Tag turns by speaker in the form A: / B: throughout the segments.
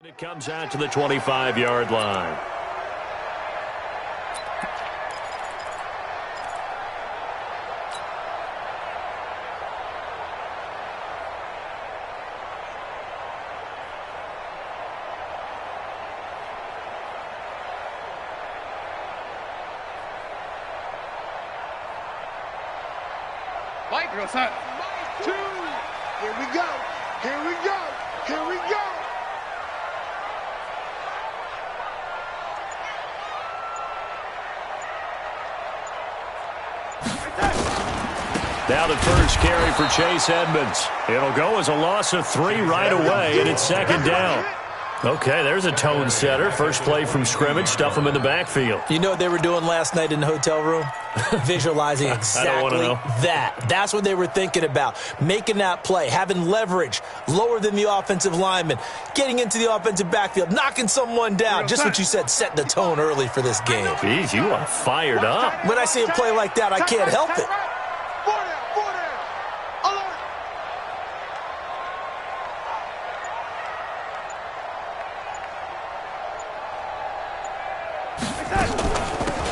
A: It comes out to the 25-yard line.
B: Real set. 2. Here we go. Here we go. Here we go.
A: Now the first carry for Chase Edmonds. It'll go as a loss of 3 right away, and it's second down. Okay, there's a tone setter. First play from scrimmage, stuff them in the backfield.
C: You know what they were doing last night in the hotel room? Visualizing exactly that. That's what they were thinking about. Making that play, having leverage, lower than the offensive lineman, getting into the offensive backfield, knocking someone down. Just what you said, setting the tone early for this game.
A: Jeez, you are fired up.
C: When I see a play like that, I can't help it.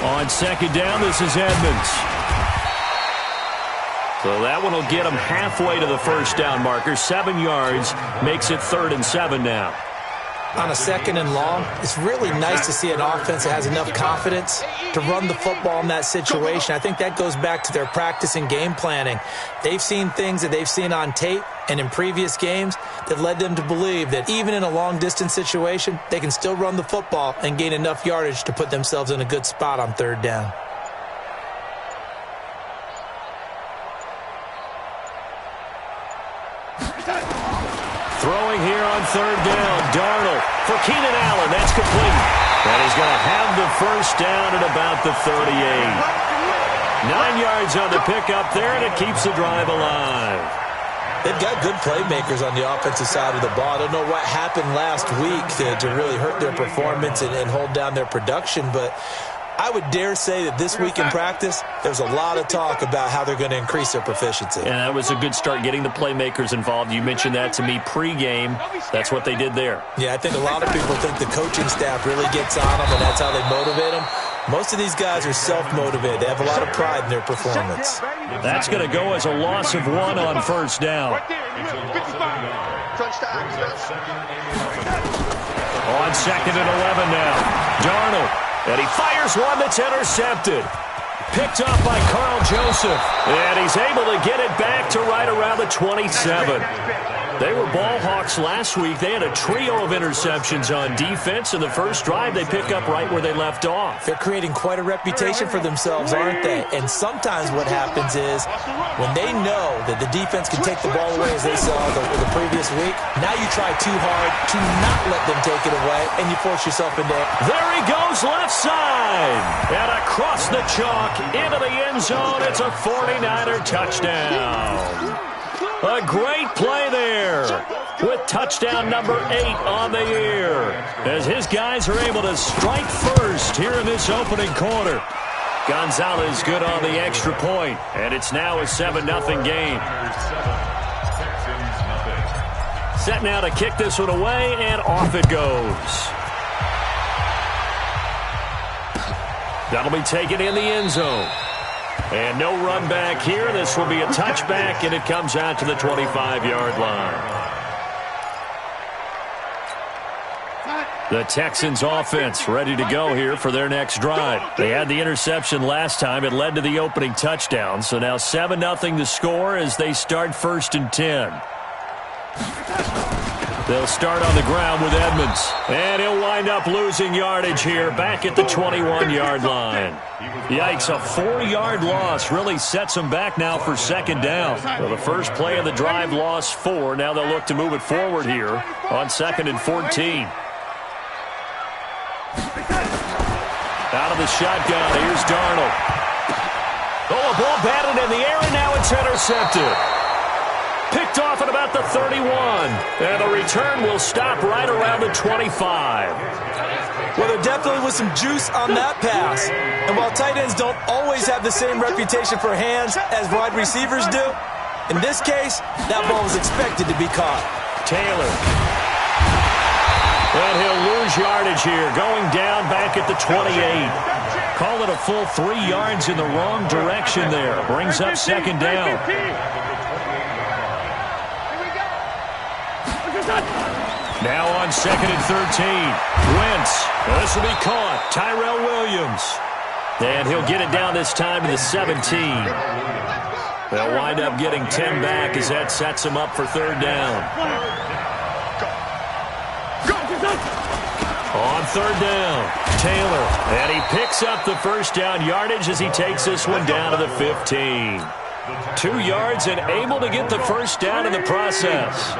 A: On second down, this is Edmonds. So that one will get him halfway to the first down marker. 7 yards, makes it 3rd and 7 now.
C: On a second and long, it's really nice to see an offense that has enough confidence to run the football in that situation. I think that goes back to their practice and game planning. They've seen things that they've seen on tape and in previous games that led them to believe that even in a long-distance situation, they can still run the football and gain enough yardage to put themselves in a good spot on 3rd down.
A: Throwing here on 3rd down, Darnold for Keenan Allen. That's complete. And he's going to have the first down at about the 38. 9 yards on the pickup there, and it keeps the drive alive.
C: They've got good playmakers on the offensive side of the ball. I don't know what happened last week to really hurt their performance and hold down their production, but I would dare say that this week in practice, there's a lot of talk about how they're going to increase their proficiency.
A: And that was a good start, getting the playmakers involved. You mentioned that to me pregame. That's what they did there.
C: Yeah, I think a lot of people think the coaching staff really gets on them, and that's how they motivate them. Most of these guys are self-motivated. They have a lot of pride in their performance.
A: That's going to go as a loss of 1 on first down. On second and 11 now. Darnold. And he fires one that's intercepted. Picked up by Carl Joseph. And he's able to get it back to right around the 27. They were ball hawks last week. They had a trio of interceptions on defense. In the first drive, they pick up right where they left off.
C: They're creating quite a reputation for themselves, aren't they? And sometimes what happens is when they know that the defense can take the ball away, as they saw the previous week, now you try too hard to not let them take it away, and you force yourself into it.
A: There he goes, left side. And across the chalk, into the end zone. It's a 49er touchdown. A great play there with touchdown number 8 on the year as his guys are able to strike first here in this opening quarter. Gonzalez good on the extra point, and it's now a 7-0 game. Set now to kick this one away, and off it goes. That'll be taken in the end zone. And no run back here. This will be a touchback, and it comes out to the 25-yard line. The Texans offense ready to go here for their next drive. They had the interception last time. It led to the opening touchdown. So now 7-0 to score as they start 1st and 10. They'll start on the ground with Edmonds. And he'll wind up losing yardage here back at the 21-yard line. Yikes, a 4-yard loss really sets them back now for second down. Well, the first play of the drive lost 4. Now they'll look to move it forward here on 2nd and 14. Out of the shotgun, here's Darnold. Oh, a ball batted in the air, and now it's intercepted. Picked off at about the 31. And the return will stop right around the 25.
C: Well, there definitely was some juice on that pass. And while tight ends don't always have the same reputation for hands as wide receivers do, in this case, that ball was expected to be caught.
A: Taylor. And he'll lose yardage here, going down back at the 28. Call it a full 3 yards in the wrong direction there. Brings up second down. Now on second and 13. Wentz. This will be caught. Tyrell Williams. And he'll get it down this time to the 17. They'll wind up getting 10 back as that sets them up for third down. On third down, Taylor. And he picks up the first down yardage as he takes this one down to the 15. 2 yards and able to get the first down in the process.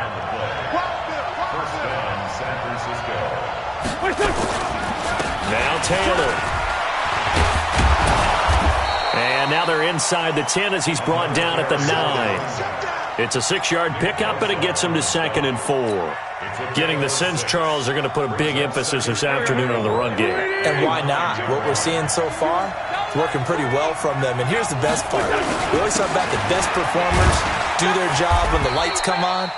A: Now Taylor. And now they're inside the 10 as he's brought down at the 9. It's a 6-yard pickup, and it gets him to second and 4. Getting the sense, Charles, are going to put a big emphasis this afternoon on the run game.
C: And why not? What we're seeing so far is working pretty well from them. And here's the best part. We always talk about the best performers do their job when the lights come on.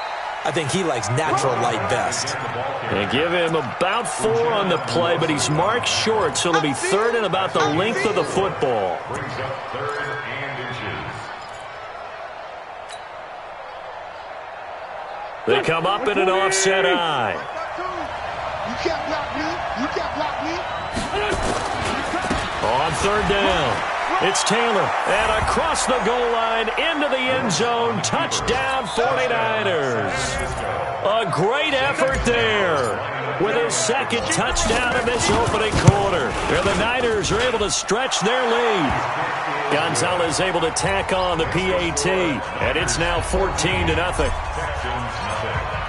C: I think he likes natural light best.
A: And give him about 4 on the play, but he's marked short, so it'll be third and about the length of the football. They come up in an offset eye.
B: You can't block me. You can't block me.
A: On third down, it's Taylor. And across the goal line into the end zone. Touchdown 49ers. A great effort there with his second touchdown in this opening quarter. And the Niners are able to stretch their lead. Gonzalez able to tack on the PAT. And it's now 14-0.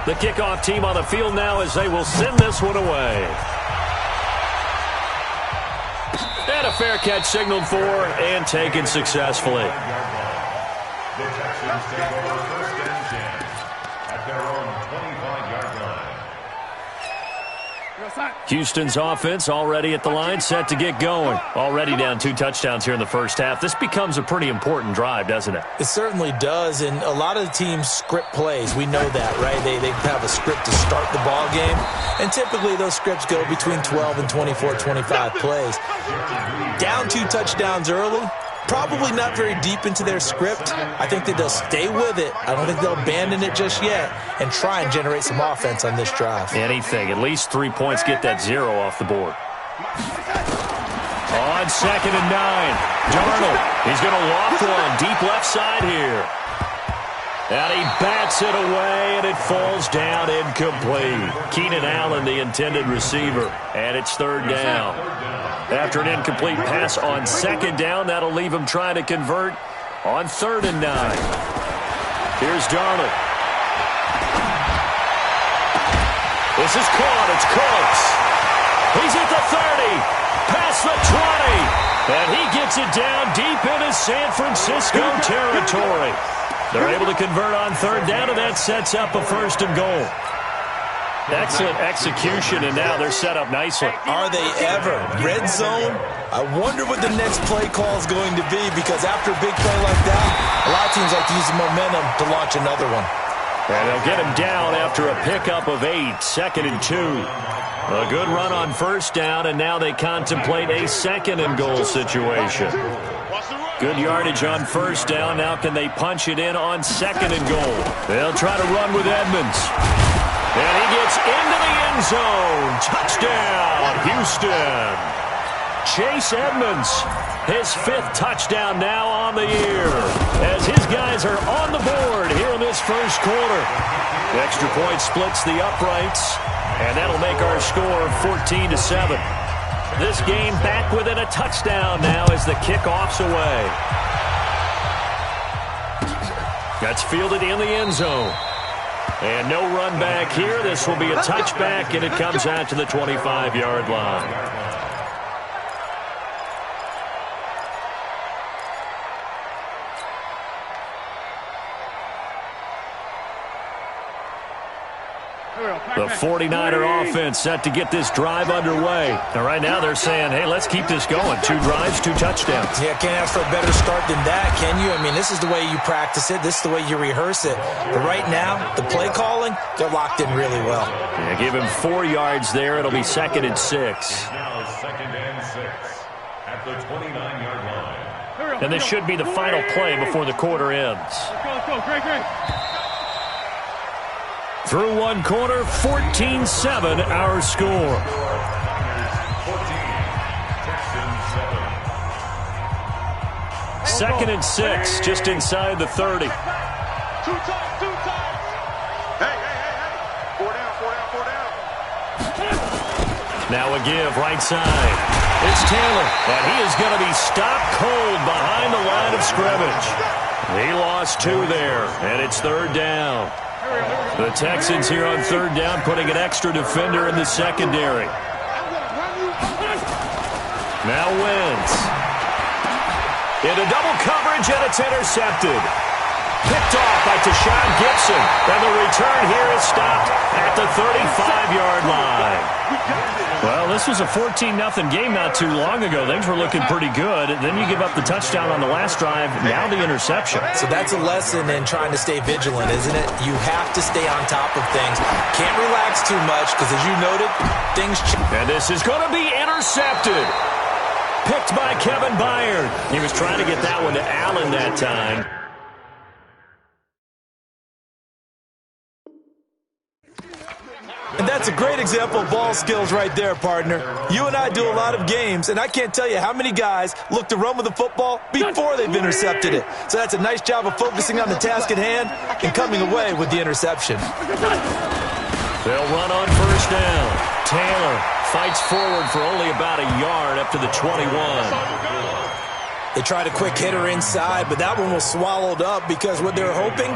A: The kickoff team on the field now as they will send this one away. And a fair catch signaled for and taken successfully.
D: The Texans take over first and 10 at their own 25-yard line.
A: Houston's offense already at the line, set to get going. Already down 2 touchdowns here in the first half. This becomes a pretty important drive, doesn't it?
C: It certainly does, and a lot of the teams script plays. We know that, right? They have a script to start the ball game, and typically those scripts go between 12 and 24, 25 plays. Down 2 touchdowns early, probably not very deep into their script. I think that they'll stay with it. I don't think they'll abandon it just yet and try and generate some offense on this drive.
A: Anything. At least 3 points, get that 0 off the board. On second and 9, Darnold. He's going to loft one deep left side here. And he bats it away, and it falls down incomplete. Keenan Allen, the intended receiver, and it's third down. After an incomplete pass on second down, that'll leave him trying to convert on third and 9. Here's Darnold. This is caught. It's Cooks. He's at the 30, past the 20, and he gets it down deep into San Francisco territory. They're able to convert on third down, and that sets up a first and goal. Excellent execution, and now they're set up nicely.
C: Are they ever? Red zone? I wonder what the next play call is going to be, because after a big play like that, a lot of teams like to use the momentum to launch another one.
A: And they'll get him down after a pickup of 8, second and 2. A good run on first down, and now they contemplate a second and goal situation. Good yardage on first down. Now can they punch it in on second and goal? They'll try to run with Edmonds. And he gets into the end zone. Touchdown, Houston. Chase Edmonds, his 5th touchdown now on the year, as his guys are on the board here in this first quarter. The extra point splits the uprights, and that'll make our score 14-7. This game back within a touchdown now as the kickoff's away. That's fielded in the end zone. And no run back here. This will be a touchback, and it comes out to the 25-yard line. The 49er offense set to get this drive underway. And right now they're saying, hey, let's keep this going. 2 drives, 2 touchdowns.
C: Yeah, can't ask for a better start than that, can you? I mean, this is the way you practice it. This is the way you rehearse it. But right now, the play calling, they're locked in really well.
A: Yeah, give him 4 yards there. It'll be 2nd and 6.
D: Now 2nd and 6 at the 29-yard line.
A: And this should be the final play before the quarter ends.
B: Let's go. Great.
A: Through 1 quarter, 14-7 our score.
D: 14, Texans 7.
A: 2nd and 6, just inside the 30.
B: 2 times. Hey. 4 down.
A: Now a give, right side. It's Taylor, and he is going to be stopped cold behind the line of scrimmage. He lost 2 there, and it's 3rd down. The Texans here on 3rd down, putting an extra defender in the secondary. Now Wentz. Into double coverage, and it's intercepted. Picked off by Tashawn Gibson, and the return here is stopped at the 35-yard line. Well, this was a 14-0 game not too long ago. Things were looking pretty good. Then you give up the touchdown on the last drive, now the interception.
C: So that's a lesson in trying to stay vigilant, isn't it? You have to stay on top of things. Can't relax too much because, as you noted, things change.
A: And this is going to be intercepted. Picked by Kevin Byard. He was trying to get that one to Allen that time.
C: And that's a great example of ball skills right there, partner. You and I do a lot of games, and I can't tell you how many guys look to run with the football before they've intercepted it. So that's a nice job of focusing on the task at hand and coming away with the interception.
A: They'll run on 1st down. Taylor fights forward for only about a yard up to the 21.
C: They tried a quick hitter inside, but that one was swallowed up because what they're hoping,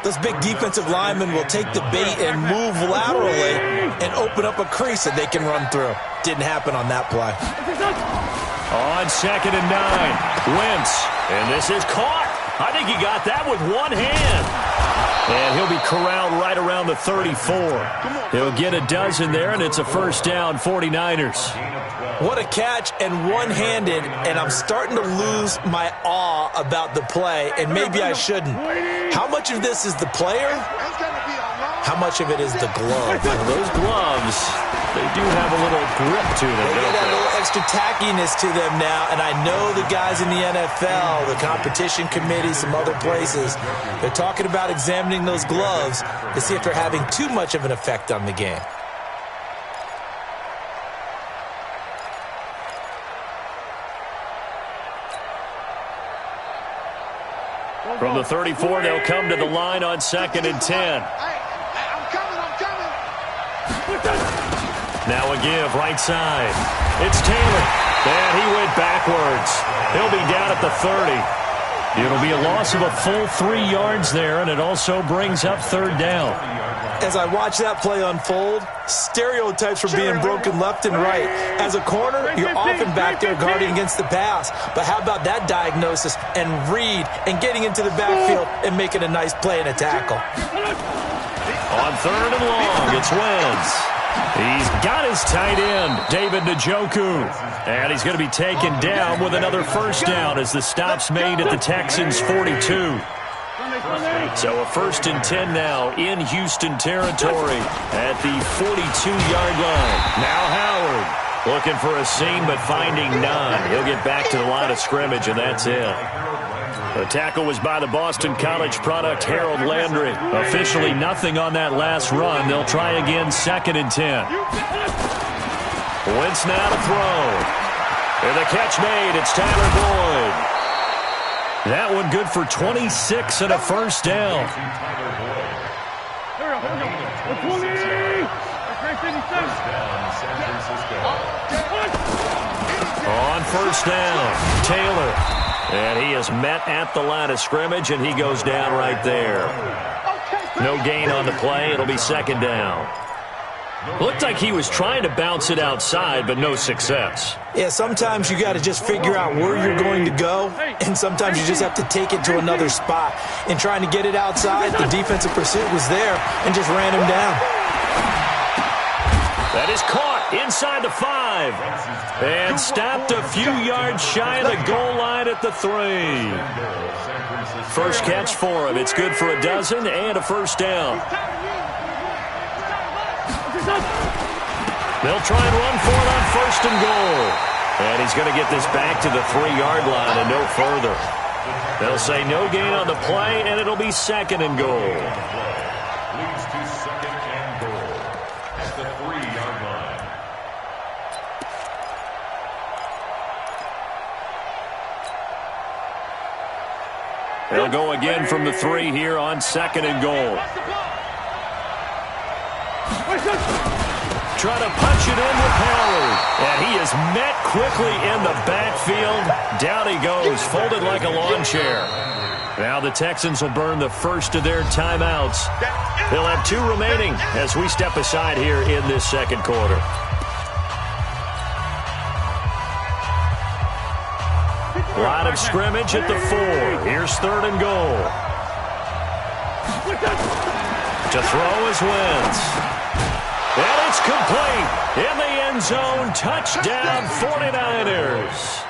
C: those big defensive linemen will take the bait and move laterally and open up a crease that they can run through. Didn't happen on that play.
A: On 2nd and 9, Wentz. And this is caught. I think he got that with one hand. And he'll be corralled right around the 34. He'll get a dozen there, and it's a 1st down, 49ers.
C: What a catch, and one-handed, and I'm starting to lose my awe about the play, and maybe I shouldn't. How much of this is the player? How much of it is the glove?
A: Well, those gloves, they do have a little grip to them.
C: They get a little extra tackiness to them now, and I know the guys in the NFL, the competition committee, some other places, they're talking about examining those gloves to see if they're having too much of an effect on the game.
A: From the 34, they'll come to the line on 2nd and 10.
B: I'm coming.
A: Now a give, right side. It's Taylor. And he went backwards. He'll be down at the 30. It'll be a loss of a full 3 yards there, and it also brings up 3rd down.
C: As I watch that play unfold, stereotypes are being broken left and right. As a corner, you're often back there guarding against the pass. But how about that diagnosis and read and getting into the backfield and making a nice play and a tackle?
A: On 3rd and long, it's Wentz. He's got his tight end, David Njoku. And he's going to be taken down with another 1st down as the stop's made at the Texans' 42. So a 1st and 10 now in Houston territory at the 42-yard line. Now Howard looking for a seam but finding none. He'll get back to the line of scrimmage, and that's it. The tackle was by the Boston College product, Harold Landry. Officially nothing on that last run. They'll try again 2nd and 10. Wentz now to throw. And the catch made. It's Tyler Boyd. That one good for 26 and a 1st down. On 1st down, Taylor. And he is met at the line of scrimmage, and he goes down right there. No gain on the play. It'll be 2nd down. Looked like he was trying to bounce it outside, but no success.
C: Yeah, sometimes you got to just figure out where you're going to go, and sometimes you just have to take it to another spot. In trying to get it outside, the defensive pursuit was there and just ran him down.
A: That is caught inside the 5. And stopped a few yards shy of the goal line at the 3. First catch for him. It's good for a dozen and a first down. They'll try and run for it on first and goal. And he's going to get this back to the 3-yard line and no further. They'll say no gain on the play, and it'll be second and goal.
D: Leads to second and goal at the 3-yard line.
A: They'll go again from the 3 here on second and goal. Trying to punch it in with Howard. And he is met quickly in the backfield. Down he goes, folded like a lawn chair. Now the Texans will burn the first of their timeouts. They'll have 2 remaining as we step aside here in this second quarter. Line of scrimmage at the 4. Here's third and goal. To throw is Wentz. And it's complete. In the end zone, touchdown 49ers.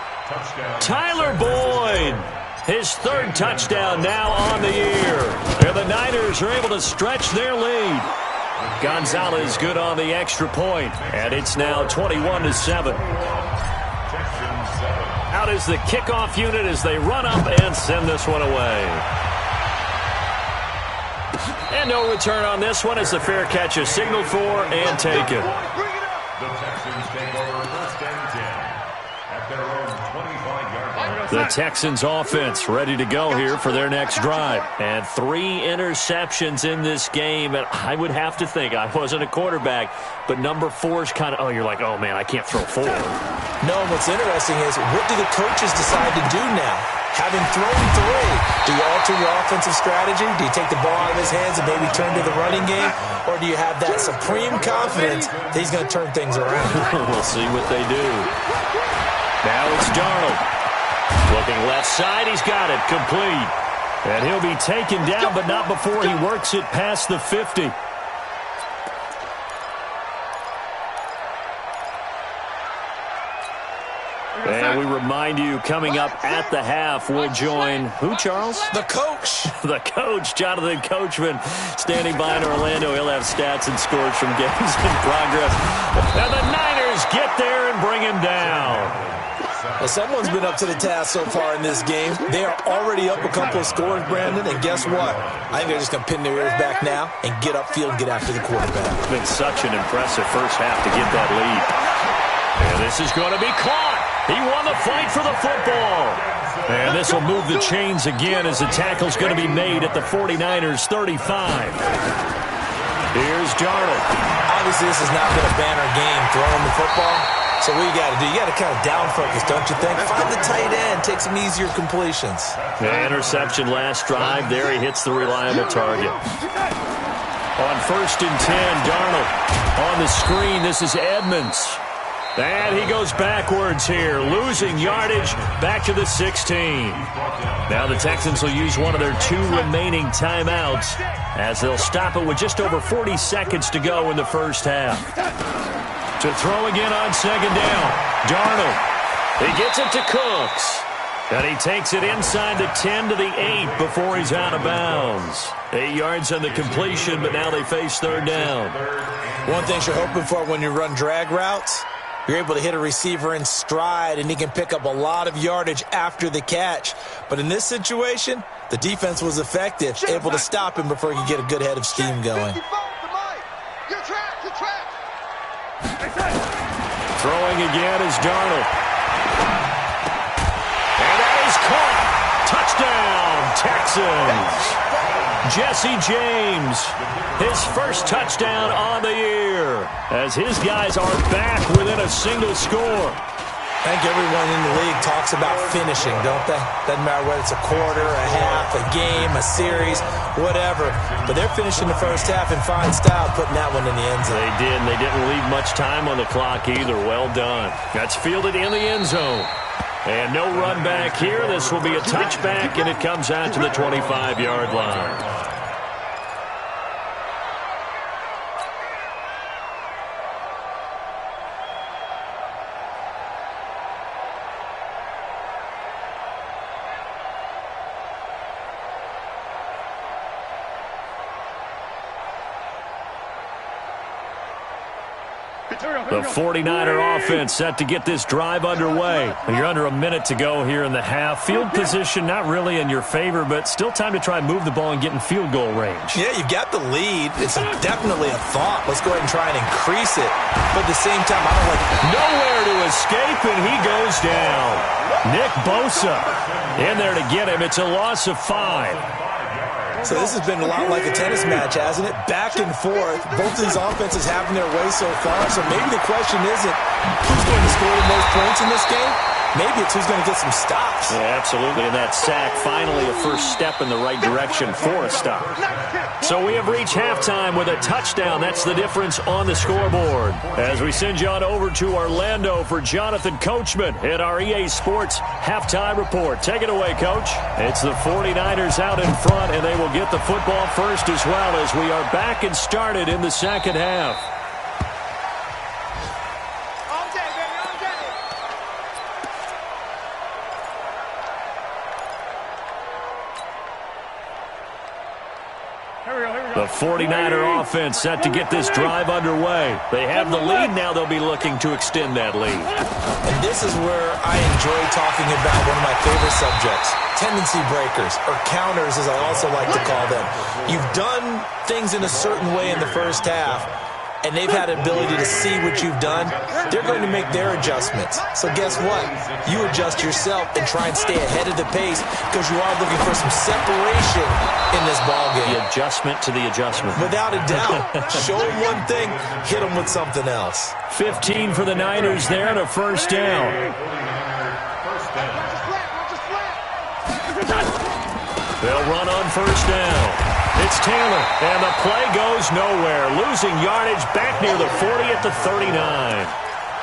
A: Tyler Boyd, his 3rd touchdown now on the year. And the Niners are able to stretch their lead. Gonzalez good on the extra point, and it's now 21-7. Out is the kickoff unit as they run up and send this one away. And no return on this one as the fair catch is signaled for and taken.
D: The Texans take over first and 10 at their own 25-yard line.
A: The Texans offense ready to go here for their next drive. And 3 interceptions in this game. And I would have to think, I wasn't a quarterback, but number 4 is kind of, oh, you're like, oh, man, I can't throw 4.
C: No, what's interesting is what do the coaches decide to do now? Having thrown 3, do you alter your offensive strategy? Do you take the ball out of his hands and maybe turn to the running game? Or do you have that supreme confidence that he's going to turn things around?
A: We'll see what they do. Now it's Darnold. Looking left side, he's got it, complete. And he'll be taken down, but not before he works it past the 50. And we remind you, coming up at the half, we'll join who, Charles?
C: The coach.
A: The coach, Jonathan Coachman, standing by in Orlando. He'll have stats and scores from games in progress. And the Niners get there and bring him down.
C: Well, someone's been up to the task so far in this game. They are already up a couple of scores, Brandon, and guess what? I think they're just going to pin their ears back now and get upfield and get after the quarterback.
A: It's been such an impressive first half to get that lead. And this is going to be caught. He won the fight for the football. And this will move the chains again as the tackle's going to be made at the 49ers 35. Here's Darnold.
C: Obviously, this is not been a banner game throwing the football. So what you got to do, you got to kind of down focus, don't you think? Find the tight end, take some easier completions.
A: The interception last drive. There he hits the reliable target. On first and 10, Darnold on the screen. This is Edmonds. And he goes backwards here, losing yardage back to the 16. Now the Texans will use one of their 2 remaining timeouts as they'll stop it with just over 40 seconds to go in the first half. To throw again on second down, Darnold. He gets it to Cooks. And he takes it inside the 10 to the 8 before he's out of bounds. 8 yards on the completion, but now they face third down.
C: One thing you're hoping for when you run drag routes, you're able to hit a receiver in stride, and he can pick up a lot of yardage after the catch. But in this situation, the defense was effective, able to stop him before he could get a good head of steam going.
A: Throwing again is Darnold. And that is caught. Touchdown, Texans. Jesse James, his first touchdown on the year, as his guys are back within a single score.
C: I think everyone in the league talks about finishing, don't they? Doesn't matter whether it's a quarter, a half, a game, a series, whatever. But they're finishing the first half in fine style, putting that one in the end zone.
A: They did, and they didn't leave much time on the clock either. Well done. That's fielded in the end zone. And no run back here. This will be a touchback, and it comes out to the 25-yard line. The 49er offense set to get this drive underway. You're under a minute to go here in the half. Field position not really in your favor, but still time to try and move the ball and get in field goal range.
C: Yeah, you've got the lead. It's definitely a thought. Let's go ahead and try and increase it. But at the same time, I don't like
A: nowhere to escape, and he goes down. Nick Bosa in there to get him. It's a loss of 5.
C: So this has been a lot like a tennis match, hasn't it? Back and forth. Both of these offenses having their way so far. So maybe the question isn't who's going to score the most points in this game. Maybe it's who's going to get some stops.
A: Yeah, absolutely. And that sack, finally a first step in the right direction for a stop. So we have reached halftime with a touchdown. That's the difference on the scoreboard. As we send you on over to Orlando for Jonathan Coachman at our EA Sports halftime report. Take it away, Coach. It's the 49ers out in front, and they will get the football first as well as we are back and started in the second half. The 49er offense set to get this drive underway. They have the lead. Now they'll be looking to extend that lead.
C: And this is where I enjoy talking about one of my favorite subjects, tendency breakers, or counters as I also like to call them. You've done things in a certain way in the first half, and they've had an ability to see what you've done. They're going to make their adjustments. So guess what? You adjust yourself and try and stay ahead of the pace because you are looking for some separation in this ballgame.
A: The adjustment to the adjustment.
C: Without a doubt. Show them one thing, hit them with something else.
A: 15 for the Niners there and a first down. They'll run on first down. It's Taylor, and the play goes nowhere. Losing yardage back near the 40 at the 39.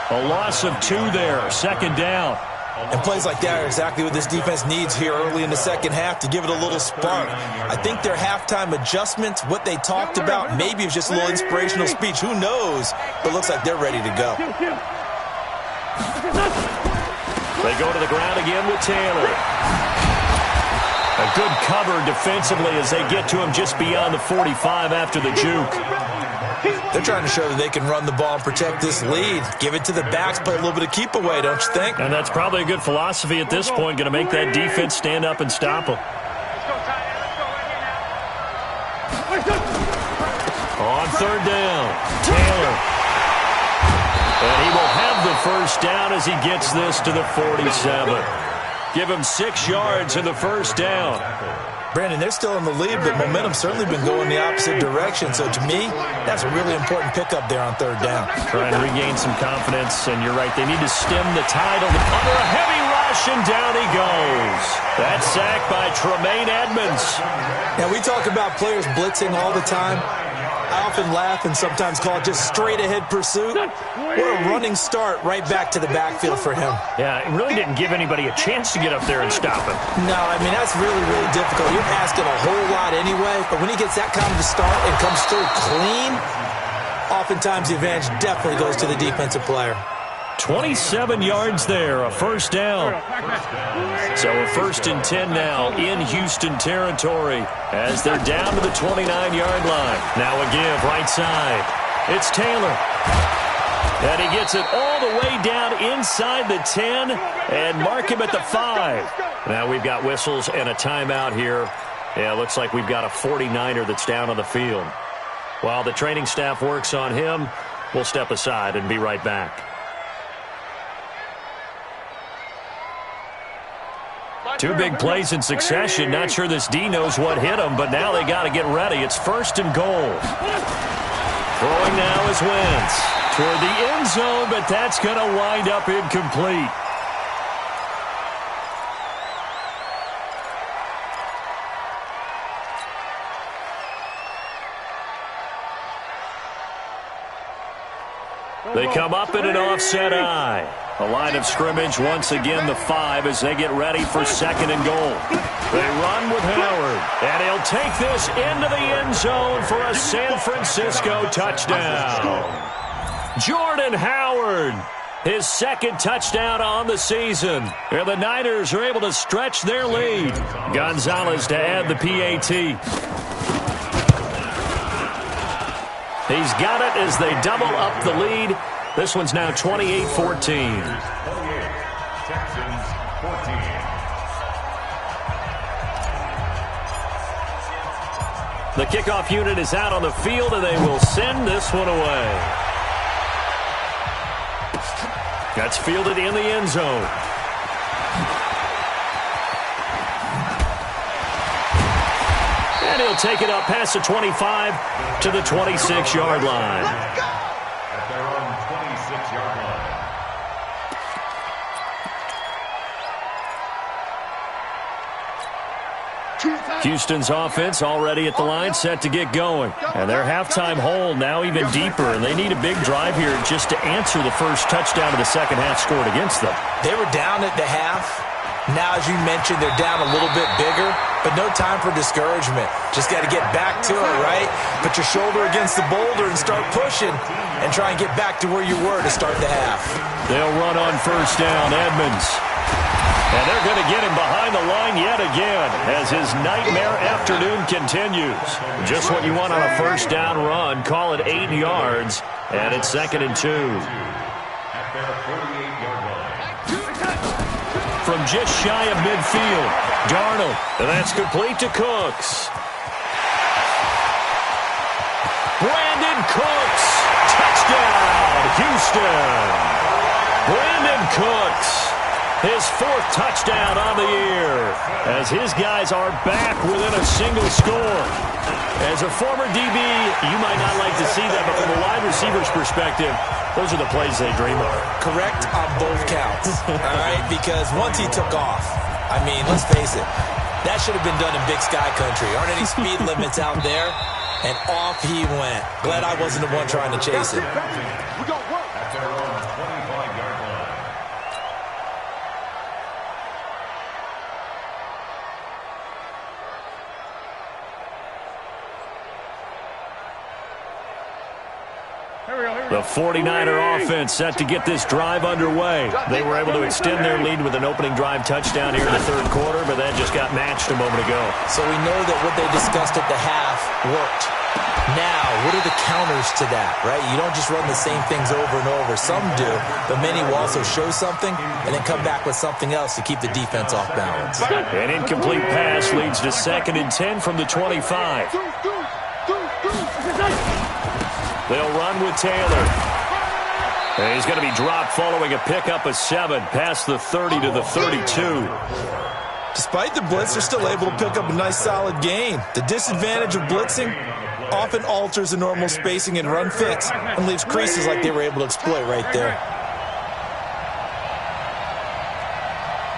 A: A loss of 2 there, second down.
C: And plays like that are exactly what this defense needs here early in the second half to give it a little spark. I think their halftime adjustments, what they talked about, maybe it's just a little inspirational speech. Who knows? But it looks like they're ready to go.
A: They go to the ground again with Taylor. A good cover defensively as they get to him just beyond the 45 after the juke.
C: They're trying to show that they can run the ball and protect this lead. Give it to the backs, play a little bit of keep away, don't you think?
A: And that's probably a good philosophy at this point, going to make that defense stand up and stop them. On third down, Taylor. And he will have the first down as he gets this to the 47. Give him 6 yards in the first down.
C: Brandon, they're still in the lead, but momentum's certainly been going the opposite direction. So to me, that's a really important pickup there on third down.
A: Trying to regain some confidence, and you're right. They need to stem the tide under a heavy rush, and down he goes. That sack by Tremaine Edmonds.
C: Now, we talk about players blitzing all the time. I often laugh and sometimes call it just straight-ahead pursuit. What a running start right back to the backfield for him.
A: Yeah, it really didn't give anybody a chance to get up there and stop him.
C: No, I mean, that's really, really difficult. You're asking a whole lot anyway, but when he gets that kind of a start and comes through clean, oftentimes the advantage definitely goes to the defensive player.
A: 27 yards there, a first down. So a 1st and 10 now in Houston territory as they're down to the 29-yard line. Now a give right side. It's Taylor. And he gets it all the way down inside the 10 and mark him at the 5. Now we've got whistles and a timeout here. Yeah, it looks like we've got a 49er that's down on the field. While the training staff works on him, we'll step aside and be right back. 2 big plays in succession. Not sure this D knows what hit him, but now they got to get ready. It's 1st and goal. Throwing now is Wentz toward the end zone, but that's going to wind up incomplete. They come up in an offset eye. A line of scrimmage, once again the 5 as they get ready for 2nd and goal. They run with Howard, and he'll take this into the end zone for a San Francisco touchdown. Jordan Howard, his 2nd touchdown on the season. And the Niners are able to stretch their lead. Gonzalez to add the PAT. He's got it as they double up the lead. This one's now 28-14.
D: 28, Texans 14.
A: The kickoff unit is out on the field, and they will send this one away. That's fielded in the end zone. And he'll take it up past the 25 to the 26-yard line.
D: At their own 26-yard line.
A: Houston's offense already at the line, set to get going. And their halftime hole now even deeper, and they need a big drive here just to answer the first touchdown of the second half scored against them.
C: They were down at the half. Now, as you mentioned, they're down a little bit bigger, but no time for discouragement. Just got to get back to it, right? Put your shoulder against the boulder and start pushing and try and get back to where you were to start the half.
A: They'll run on first down, Edmonds. And they're going to get him behind the line yet again as his nightmare afternoon continues. Just what you want on a first down run. Call it 8 yards, and it's 2nd and 2.
D: At their 48-yard line.
A: From just shy of midfield, Darnold, and that's complete to Cooks. Brandon Cooks, touchdown, Houston. Brandon Cooks, his 4th touchdown on the year, as his guys are back within a single score. As a former DB, you might not like to see that, but from a wide receiver's perspective, those are the plays they dream of.
C: Correct on both counts, all right? Because once he took off, I mean, let's face it, that should have been done in Big Sky Country. Aren't any speed limits out there? And off he went. Glad I wasn't the one trying to chase him.
B: We got work.
D: At their own 25-yard line.
A: The 49er offense set to get this drive underway. They were able to extend their lead with an opening drive touchdown here in the 3rd quarter, but that just got matched a moment ago.
C: So we know that what they discussed at the half worked. Now, what are the counters to that, right? You don't just run the same things over and over. Some do, but many will also show something and then come back with something else to keep the defense off balance.
A: An incomplete pass leads to 2nd and 10 from the 25. They'll run with Taylor. And he's going to be dropped following a pickup of 7 past the 30 to the 32.
C: Despite the blitz, they're still able to pick up a nice solid gain. The disadvantage of blitzing often alters the normal spacing and run fits and leaves creases like they were able to exploit right there.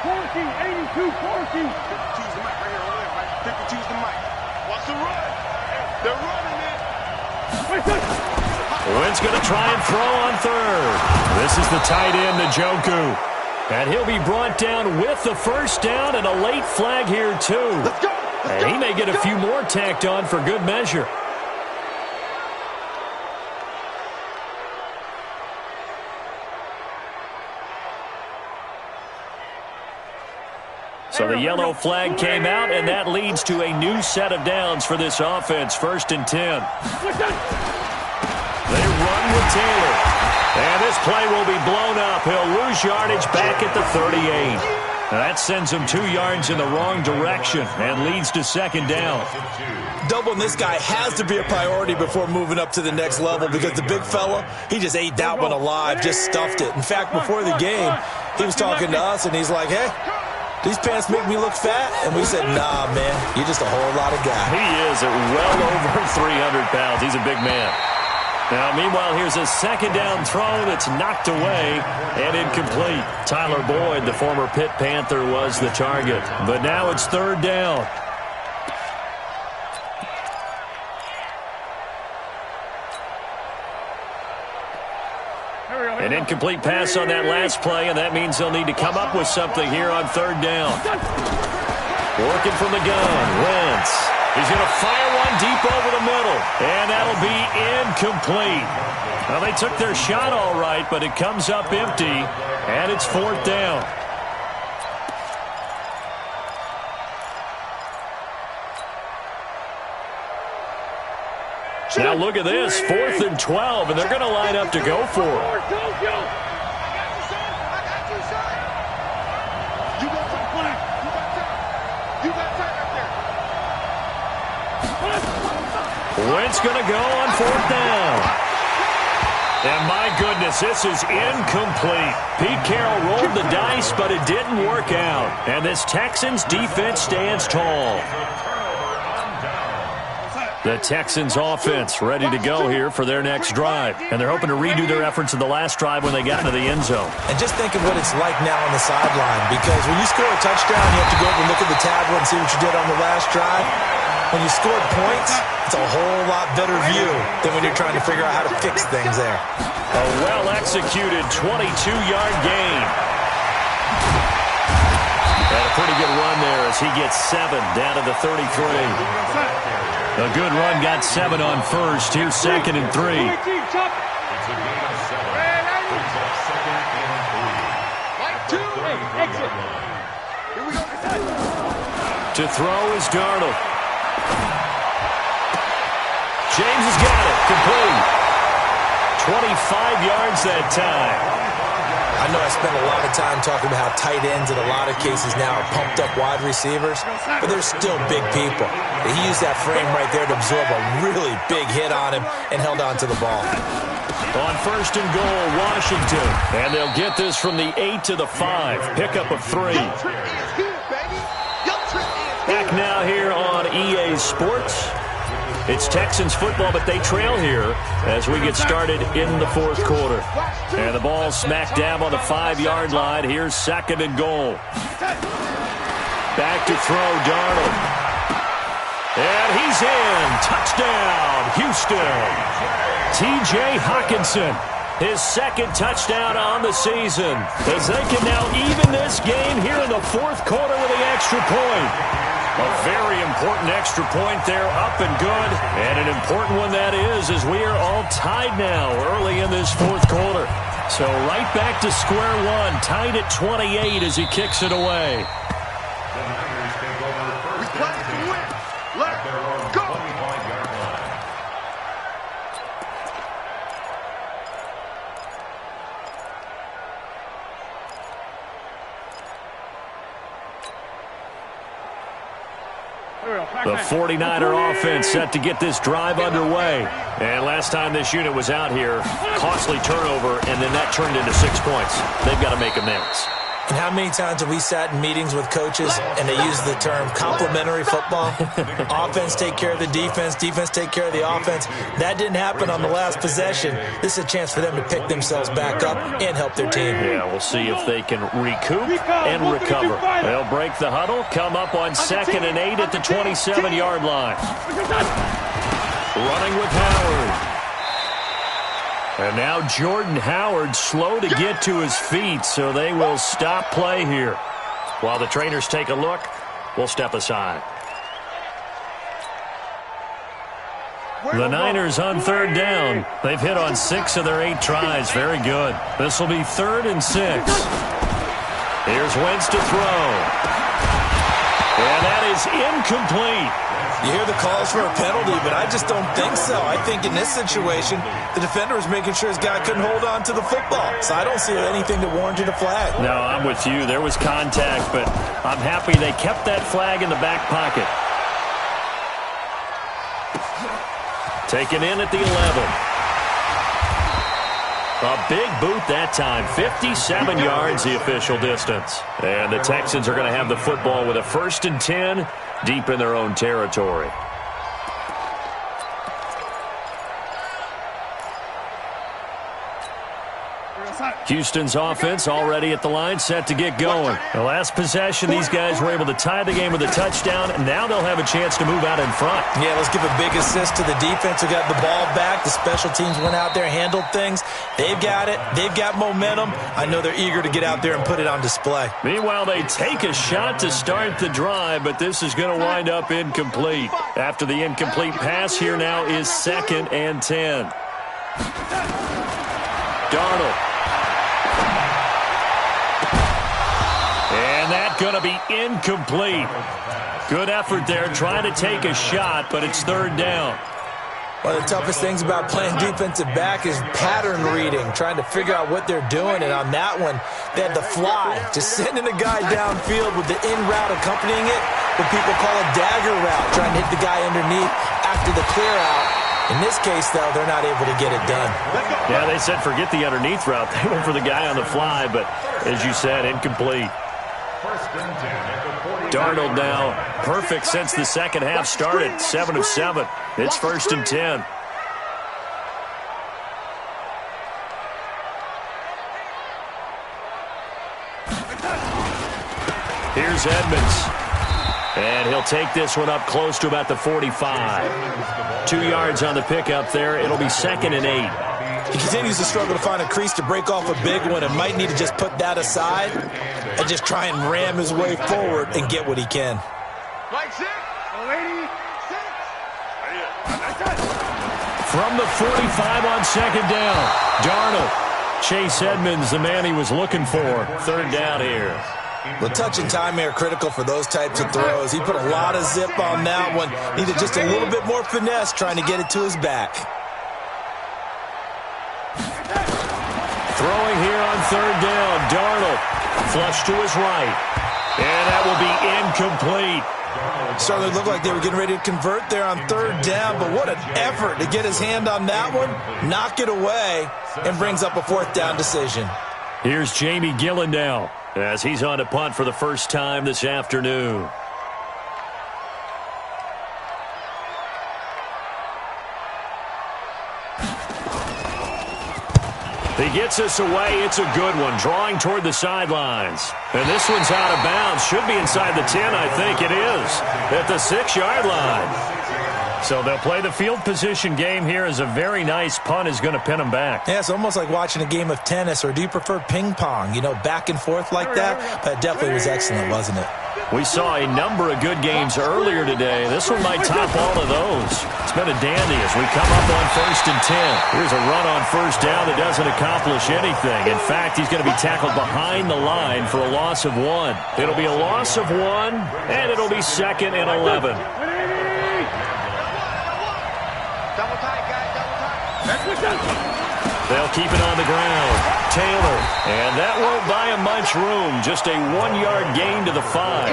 B: 14, 82, 14. 52's the mic right here on the left, right? 52's the mic. Watch the run. They're running it.
A: Wynn's going to try and throw on 3rd. This is the tight end, Njoku. And he'll be brought down with the first down and a late flag here, too. And he may get a few more tacked on for good measure. So the yellow flag came out, and that leads to a new set of downs for this offense. 1st and 10. They run with Taylor. And this play will be blown up. He'll lose yardage back at the 38. Now that sends him 2 yards in the wrong direction and leads to 2nd down.
C: Doubling this guy has to be a priority before moving up to the next level because the big fella, he just ate that one alive, just stuffed it. In fact, before the game, he was talking to us, and he's like, hey, these pants make me look fat? And we said, nah, man, you're just a whole lot of guy.
A: He is at well over 300 pounds. He's a big man. Now, meanwhile, here's a 2nd down throw that's knocked away and incomplete. Tyler Boyd, the former Pitt Panther, was the target. But now it's 3rd down. An incomplete pass on that last play, and that means they'll need to come up with something here on 3rd down. Working from the gun, Wentz. He's going to fire one deep over the middle, and that'll be incomplete. Well, they took their shot all right, but it comes up empty, and it's 4th down. Now look at this, 4th and 12, and they're going to line up to go for it. Wentz going to go on 4th down. And my goodness, this is incomplete. Pete Carroll rolled the dice, but it didn't work out. And this Texans defense stands tall. The Texans offense ready to go here for their next drive. And they're hoping to redo their efforts in the last drive when they got into the end zone.
C: And just think of what it's like now on the sideline. Because when you score a touchdown, you have to go over and look at the tablet and see what you did on the last drive. When you scored points, it's a whole lot better view than when you're trying to figure out how to fix things there.
A: A well-executed 22-yard gain. And a pretty good run there as he gets 7 down to the 33. A good run, got 7 on first. Here's 2nd and 3.
D: It's a gain of 7. Brings up 2nd and 3.
A: To throw is Darnold. James has got it. Complete. 25 yards that time.
C: I know I spent a lot of time talking about how tight ends in a lot of cases now are pumped up wide receivers, but they're still big people. He used that frame right there to absorb a really big hit on him and held on to the ball.
A: On 1st and goal, Washington. And they'll get this from the 8 to the 5. Pickup of 3. Back now here on EA Sports. It's Texans football, but they trail here as we get started in the 4th quarter. And the ball smack dab on the 5-yard line. Here's 2nd and goal. Back to throw, Darnold. And he's in. Touchdown, Houston. T.J. Hockenson, his 2nd touchdown on the season, as they can now even this game here in the 4th quarter with the extra point. A very important extra point there, up and good. And an important one that is, as we are all tied now early in this 4th quarter. So right back to square one, tied at 28 as he kicks it away.
D: The Niners take over 1st and 10 at their own 25-yard line.
A: The 49er offense set to get this drive underway. And last time this unit was out here, costly turnover, and then that turned into 6 points. They've got to make amends.
C: And how many times have we sat in meetings with coaches and they use the term complementary football? Offense take care of the defense, defense take care of the offense. That didn't happen on the last possession. This is a chance for them to pick themselves back up and help their team.
A: Yeah, we'll see if they can recoup and recover. They'll break the huddle, come up on 2nd and 8 at the 27-yard line. Running with Howard. And now Jordan Howard slow to get to his feet, so they will stop play here. While the trainers take a look, we'll step aside. The Niners on 3rd down. They've hit on 6 of their 8 tries. Very good. This will be 3rd and 6. Here's Wentz to throw. And that is incomplete.
C: You hear the calls for a penalty, but I just don't think so. I think in this situation, the defender was making sure his guy couldn't hold on to the football. So I don't see anything that warranted a flag.
A: No, I'm with you. There was contact, but I'm happy they kept that flag in the back pocket. Taken in at the 11. A big boot that time, 57 yards the official distance. And the Texans are going to have the football with a 1st and 10 deep in their own territory. Houston's offense already at the line, set to get going. The last possession, these guys were able to tie the game with a touchdown, and now they'll have a chance to move out in front.
C: Yeah, let's give a big assist to the defense who got the ball back. The special teams went out there, handled things. They've got it. They've got momentum. I know they're eager to get out there and put it on display.
A: Meanwhile, they take a shot to start the drive, but this is going to wind up incomplete. After the incomplete pass, here now is 2nd and 10. Darnold. And that's going to be incomplete. Good effort there trying to take a shot, but it's 3rd down.
C: One of the toughest things about playing defensive back is pattern reading, trying to figure out what they're doing. And on that one, they had the fly, just sending a guy downfield with the in route accompanying it, what people call a dagger route, trying to hit the guy underneath after the clear out. In this case, though, they're not able to get it done.
A: Yeah, they said forget the underneath route. They went for the guy on the fly, but as you said, incomplete. Darnold now perfect since the second half started, 7 of 7. It's 1st and 10. Here's Edmonds. And he'll take this one up close to about the 45. 2 yards on the pickup there. It'll be 2nd and 8.
C: He continues to struggle to find a crease to break off a big one and might need to just put that aside and just try and ram his way forward and get what he can.
A: From the 45 on 2nd down, Darnold. Chase Edmonds, the man he was looking for. 3rd down here.
C: The touch and time are critical for those types of throws. He put a lot of zip on that one. Needed just a little bit more finesse trying to get it to his back.
A: Throwing here on 3rd down, Darnold. Flush to his right. And that will be incomplete.
C: Started to look like they were getting ready to convert there on 3rd down, but what an effort to get his hand on that one, knock it away, and brings up a 4th down decision.
A: Here's Jamie Gillen now as he's on a punt for the first time this afternoon. He gets us away. It's a good one. Drawing toward the sidelines. And this one's out of bounds. Should be inside the 10, I think it is. At the 6-yard line. So they'll play the field position game here as a very nice punt is going to pin them back.
C: Yeah, it's almost like watching a game of tennis, or do you prefer ping pong? You know, back and forth like that? But it definitely was excellent, wasn't it?
A: We saw a number of good games earlier today. This one might top all of those. It's been a dandy as we come up on 1st and 10. Here's a run on 1st down that doesn't accomplish anything. In fact, he's going to be tackled behind the line for a loss of 1. It'll be a loss of 1, and it'll be 2nd and 11.
B: Double tight, guys, double tight.
A: They'll keep it on the ground. Taylor. And that won't buy him much room. Just a 1-yard gain to the 5.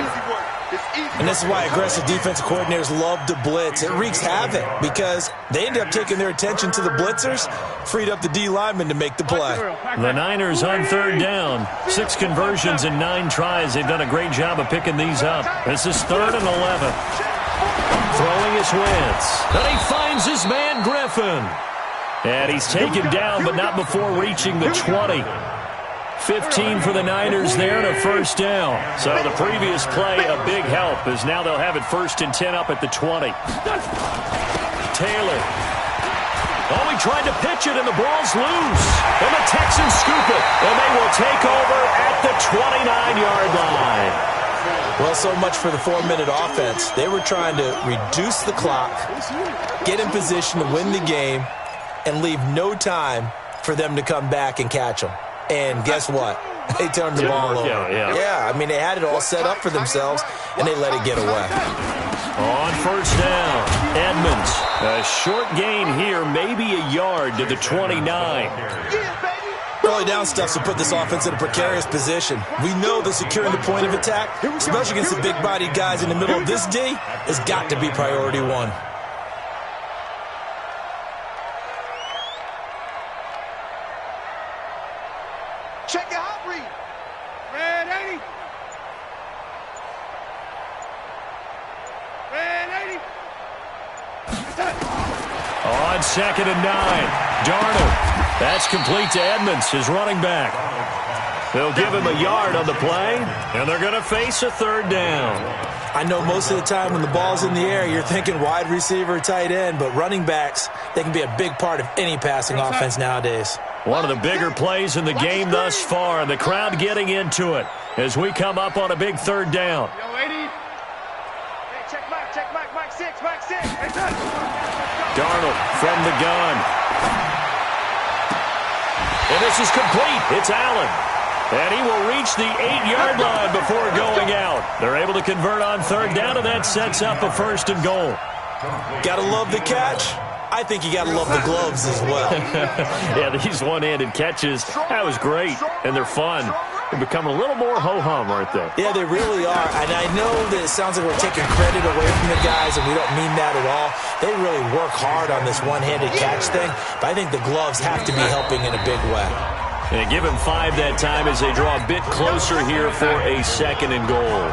C: And this is why aggressive defensive coordinators love to blitz. It wreaks havoc because they end up taking their attention to the blitzers, freed up the D lineman to make the play.
A: The Niners on 3rd down. 6 conversions in 9 tries. They've done a great job of picking these up. This is 3rd and 11. Throwing his Wentz. And he finds his man Griffin. And he's taken down, but not before reaching the 20. 15 for the Niners there and a 1st down. So the previous play, a big help, as now they'll have it 1st and 10 up at the 20. Taylor. Oh, he tried to pitch it, and the ball's loose. And the Texans scoop it, and they will take over at the 29-yard line.
C: Well, so much for the 4-minute offense. They were trying to reduce the clock, get in position to win the game, and leave no time for them to come back and catch them. And guess what? They turned the ball over. Yeah, I mean, they had it all set up for themselves, and they let it get away.
A: On 1st down, Edmonds. A short gain here, maybe a yard to the 29.
C: Early down stuff to put this offense in a precarious position. We know that securing the point of attack, especially against the big-bodied guys in the middle of this D, has got to be priority 1.
B: Check your hot read. Red 80. Red 80.
A: On 2nd and 9, Darnold. That's complete to Edmonds, his running back. They'll give him a yard on the play, and they're going to face a 3rd down.
C: I know most of the time when the ball's in the air, you're thinking wide receiver, tight end, but running backs, they can be a big part of any passing offense nowadays.
A: One of the bigger plays in the game thus far, and the crowd getting into it as we come up on a big 3rd down.
B: Yo, 80. Hey, check Mike 6, Mike 6. Hey,
A: Darnold from the gun. And this is complete. It's Allen. And he will reach the 8-yard line before going out. They're able to convert on 3rd down, and that sets up a 1st and goal.
C: Gotta love the catch. I think you got to love the gloves as well.
A: Yeah, these one-handed catches, that was great, and they're fun. They're becoming a little more ho-hum, aren't they?
C: Yeah, they really are. And I know that it sounds like we're taking credit away from the guys, and we don't mean that at all. They really work hard on this one-handed catch thing, but I think the gloves have to be helping in a big way.
A: And give him 5 that time as they draw a bit closer here for a 2nd and goal.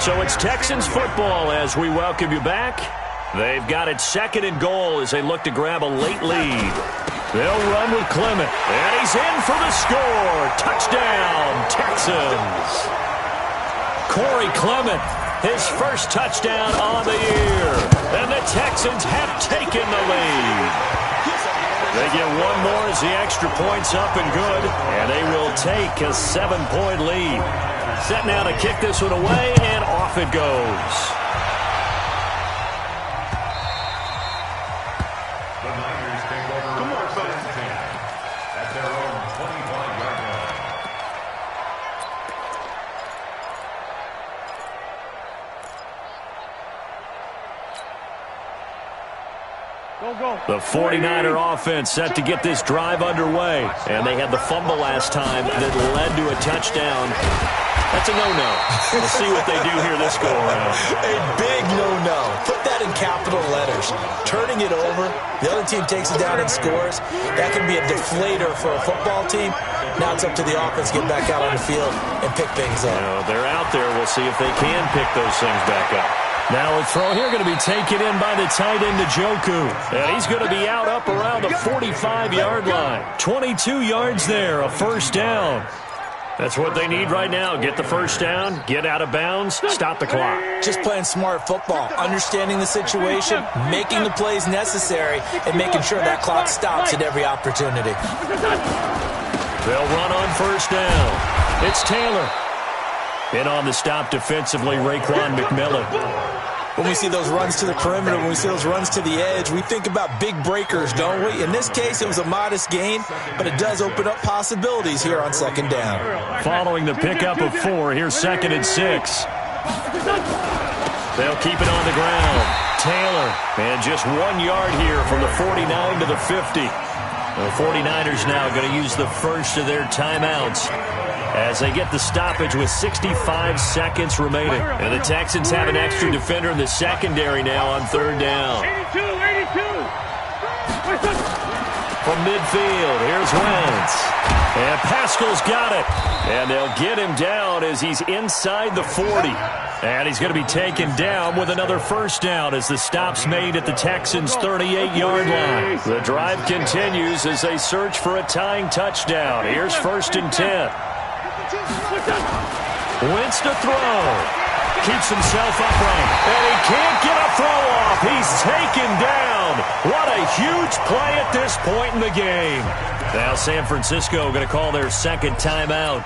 A: So it's Texans football as we welcome you back. They've got it 2nd and goal as they look to grab a late lead. They'll run with Clement, and he's in for the score. Touchdown, Texans. Corey Clement, his first touchdown on the year. And the Texans have taken the lead. They get one more as the extra point's up and good, and they will take a 7-point lead. Set now to kick this one away, and off it goes.
D: The Niners take over first and 10 at their own 25-yard line.
A: The 49er offense set to get this drive underway. And they had the fumble last time that led to a touchdown. That's a no-no. We'll see what they do here this go-around.
C: A big no-no. Put that in capital letters. Turning it over, the other team takes it down and scores. That can be a deflator for a football team. Now it's up to the offense to get back out on the field and pick things up.
A: They're out there. We'll see if they can pick those things back up. Now a throw here going to be taken in by the tight end, Njoku. And he's going to be out up around the 45-yard line. 22 yards there, a first down. That's what they need right now. Get the first down, get out of bounds, stop the clock.
C: Just playing smart football, understanding the situation, making the plays necessary, and making sure that clock stops at every opportunity.
A: They'll run on first down. It's Taylor. In on the stop defensively, Raekwon McMillan.
C: When we see those runs to the perimeter, when we see those runs to the edge, we think about big breakers, don't we? In this case, it was a modest gain, but it does open up possibilities here on 2nd down.
A: Following the pickup of 4, here's 2nd and 6. They'll keep it on the ground. Taylor, and just 1 yard here from the 49 to the 50. The 49ers now going to use the first of their timeouts as they get the stoppage with 65 seconds remaining. And the Texans have an extra defender in the secondary now on 3rd down.
B: 82.
A: From midfield, here's Wentz. And Pascal's got it. And they'll get him down as he's inside the 40. And he's going to be taken down with another first down as the stop's made at the Texans' 38-yard line. The drive continues as they search for a tying touchdown. Here's 1st and 10. Wentz to throw. Keeps himself upright. And he can't get a throw off. He's taken down. What a huge play at this point in the game. Now San Francisco going to call their 2nd timeout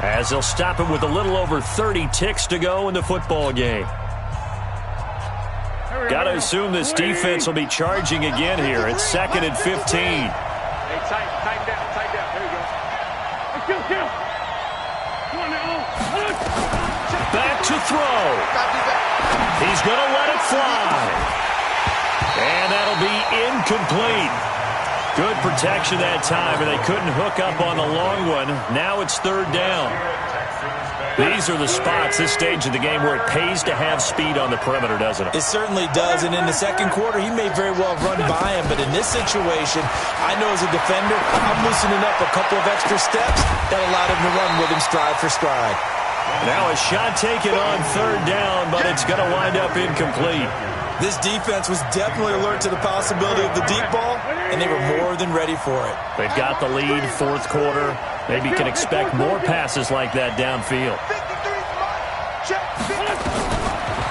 A: as they'll stop it with a little over 30 ticks to go in the football game. Got to assume this defense will be charging again here. It's 2nd and 15.
B: Hey, tighten down. There you go. Let's go. Come on now.
A: Back to throw. He's going to let it fly. And that'll be incomplete. Good protection that time, and they couldn't hook up on the long one. Now it's 3rd down. These are the spots, this stage of the game, where it pays to have speed on the perimeter, doesn't it?
C: It certainly does, and in the 2nd quarter, he may very well run by him, but in this situation, I know as a defender, I'm loosening up a couple of extra steps that allowed him to run with him stride for stride.
A: Now a shot taken on 3rd down, but it's going to wind up incomplete.
C: This defense was definitely alert to the possibility of the deep ball, and they were more than ready for it.
A: They've got the lead, 4th quarter. Maybe can expect more passes like that downfield.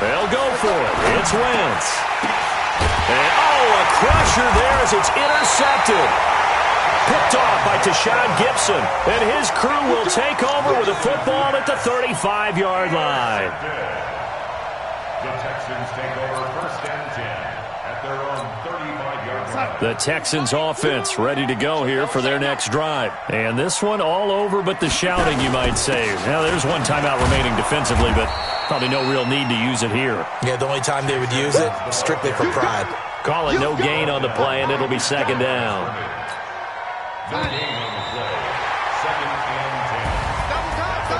A: They'll go for it. It's Wentz. And, a crusher there as it's intercepted. Picked off by Tashawn Gibson. And his crew will take over with a football at the 35-yard line.
D: The Texans take over 1st and 10 at their own 35-yard line.
A: The Texans offense ready to go here for their next drive. And this one all over but the shouting, you might say. Now, there's one timeout remaining defensively, but probably no real need to use it here.
C: Yeah, the only time they would use it, strictly for pride.
A: Call it no gain on the play, and it'll be second down.
D: No gain on the play. Second and 10.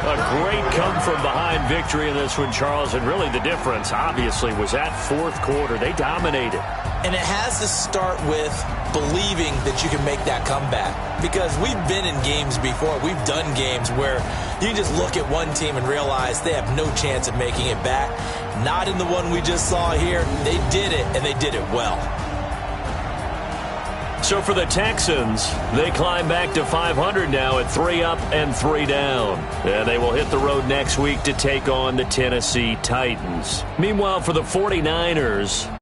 A: A great come-from-behind victory in this one, Charles, and really the difference, obviously, was that fourth quarter. They dominated.
C: And it has to start with believing that you can make that comeback. Because we've been in games before. We've done games where you can just look at one team and realize they have no chance of making it back. Not in the one we just saw here. They did it, and they did it well.
A: So for the Texans, they climb back to 500 now at 3 up and 3 down. And they will hit the road next week to take on the Tennessee Titans. Meanwhile, for the 49ers...